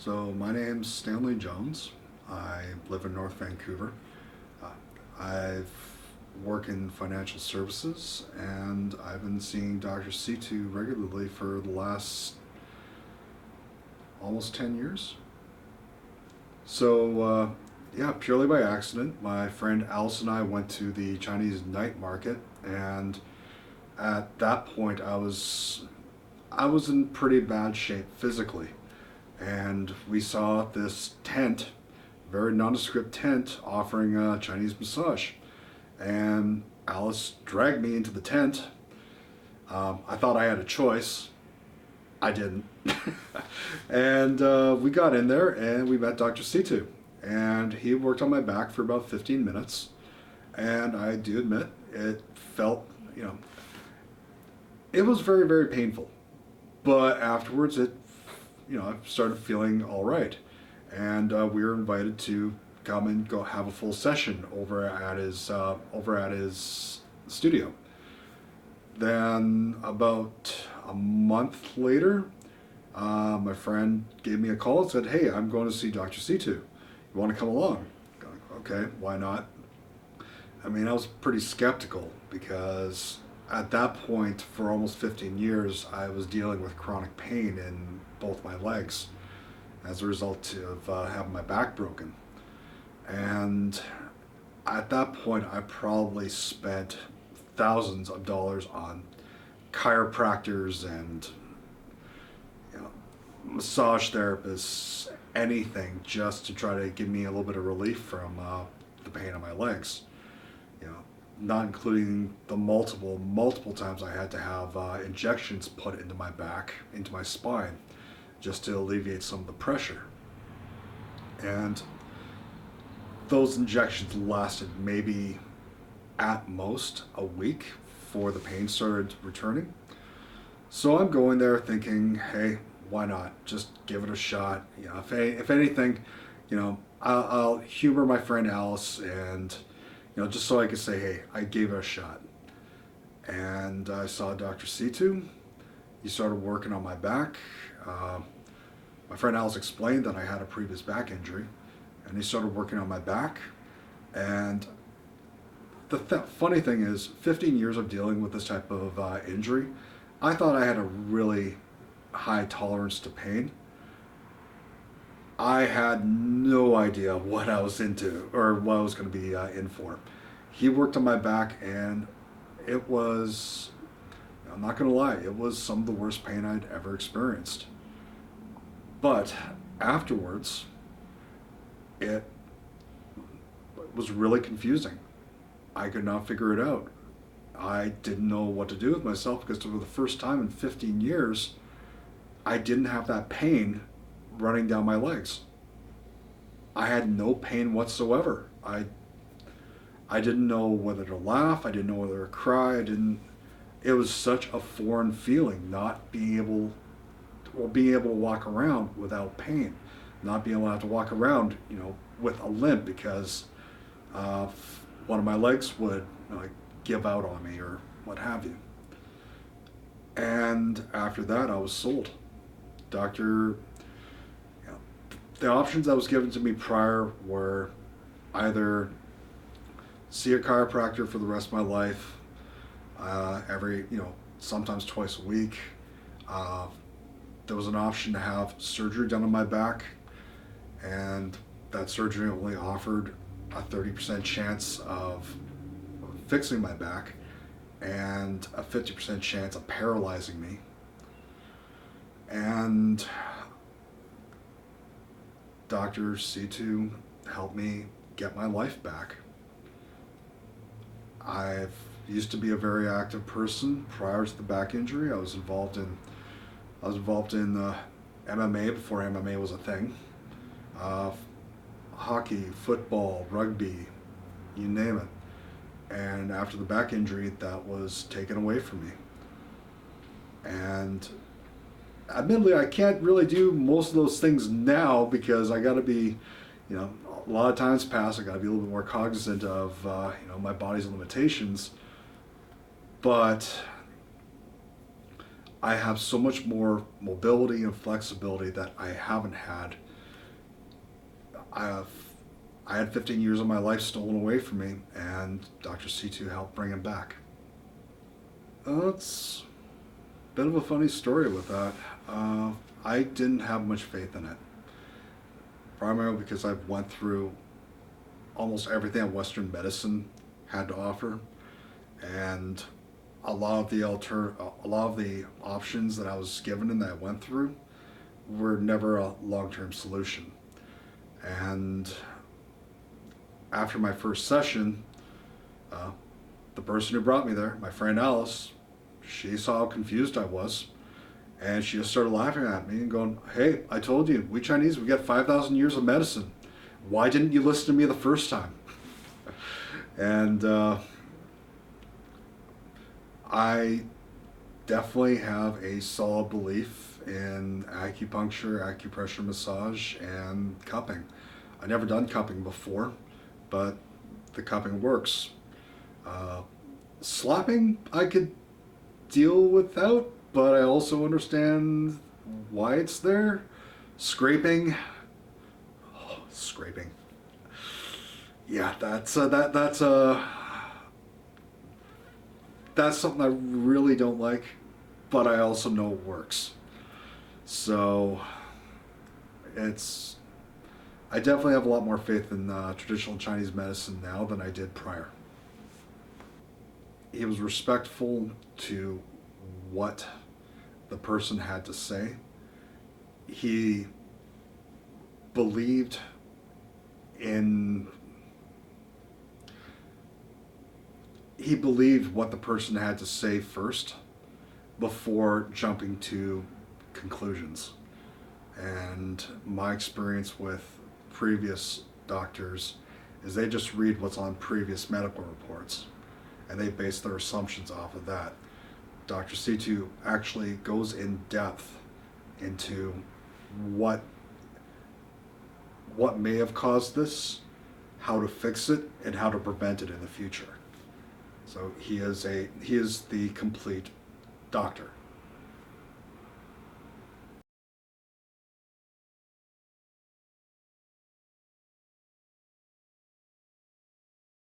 So my name's Stanley Jones. I live in North Vancouver. I've work in financial services, and I've been seeing Dr.Situ regularly for the last almost 10 years. So yeah, purely by accident, my friend Alice and I went to the Chinese night market, and at that point I was in pretty bad shape physically. And we saw this tent, very nondescript tent, offering a Chinese massage. And Alice dragged me into the tent. I thought I had a choice. I didn't. And we got in there and we met Dr. Situ. And he worked on my back for about 15 minutes. And I do admit, it felt, it was very, very painful. But afterwards, I started feeling all right. And we were invited to come and go have a full session over at his studio. Then about a month later, my friend gave me a call and said, "Hey, I'm going to see Dr. Situ. You want to come along?" Okay, why not? I mean, I was pretty skeptical because at that point, for almost 15 years, I was dealing with chronic pain in both my legs as a result of having my back broken. And at that point, I probably spent thousands of dollars on chiropractors and massage therapists, anything just to try to give me a little bit of relief from the pain in my legs. Not including the multiple times I had to have injections put into my back, into my spine, just to alleviate some of the pressure. And those injections lasted maybe at most a week before the pain started returning. So I'm going there thinking, hey, why not? Just give it a shot. If anything, I'll humor my friend Alice and just so I could say, hey, I gave it a shot. And I saw Dr. Situ. He started working on my back. My friend Alice explained that I had a previous back injury, and he started working on my back. And the funny thing is, 15 years of dealing with this type of injury, I thought I had a really high tolerance to pain. I had no idea what I was into or what I was going to be in for. He worked on my back, and it was, I'm not going to lie, it was some of the worst pain I'd ever experienced. But afterwards, it was really confusing. I could not figure it out. I didn't know what to do with myself because for the first time in 15 years, I didn't have that pain running down my legs. I had no pain whatsoever. I didn't know whether to laugh. I didn't know whether to cry. It was such a foreign feeling not being able to walk around without pain, not being allowed to walk around, with a limp because one of my legs would give out on me or what have you. And after that, I was sold. The options that was given to me prior were either see a chiropractor for the rest of my life, every, sometimes twice a week. There was an option to have surgery done on my back, and that surgery only offered a 30% chance of fixing my back and a 50% chance of paralyzing me. And Dr. Situ helped me get my life back. I used to be a very active person prior to the back injury. I was involved in MMA before MMA was a thing. Hockey, football, rugby, you name it. And after the back injury, that was taken away from me. And admittedly, I can't really do most of those things now because I got to be, a lot of times pass. I got to be a little bit more cognizant of, my body's limitations. But I have so much more mobility and flexibility that I haven't had I I had 15 years of my life stolen away from me, and Dr.Situ helped bring him back. It's a bit of a funny story with that. I didn't have much faith in it, primarily because I've went through almost everything that Western medicine had to offer, and a lot of the options that I was given and that I went through were never a long-term solution. And after my first session, uh, the person who brought me there, my friend Alice, she saw how confused I was, and she just started laughing at me and going, "Hey, I told you, we Chinese, we got 5,000 years of medicine. Why didn't you listen to me the first time?" And I definitely have a solid belief in acupuncture, acupressure massage, and cupping. I never done cupping before, but the cupping works. Uh, Slapping, I could deal without, but I also understand why it's there. Scraping, scraping. Yeah, that's something I really don't like, but I also know it works. So it's I definitely have a lot more faith in traditional Chinese medicine now than I did prior. He was respectful to what the person had to say. He believed in he believed what the person had to say first before jumping to conclusions. And my experience with previous doctors is they just read what's on previous medical reports and they base their assumptions off of that. Dr. Situ actually goes in depth into what may have caused this, how to fix it, and how to prevent it in the future. So he is the complete doctor.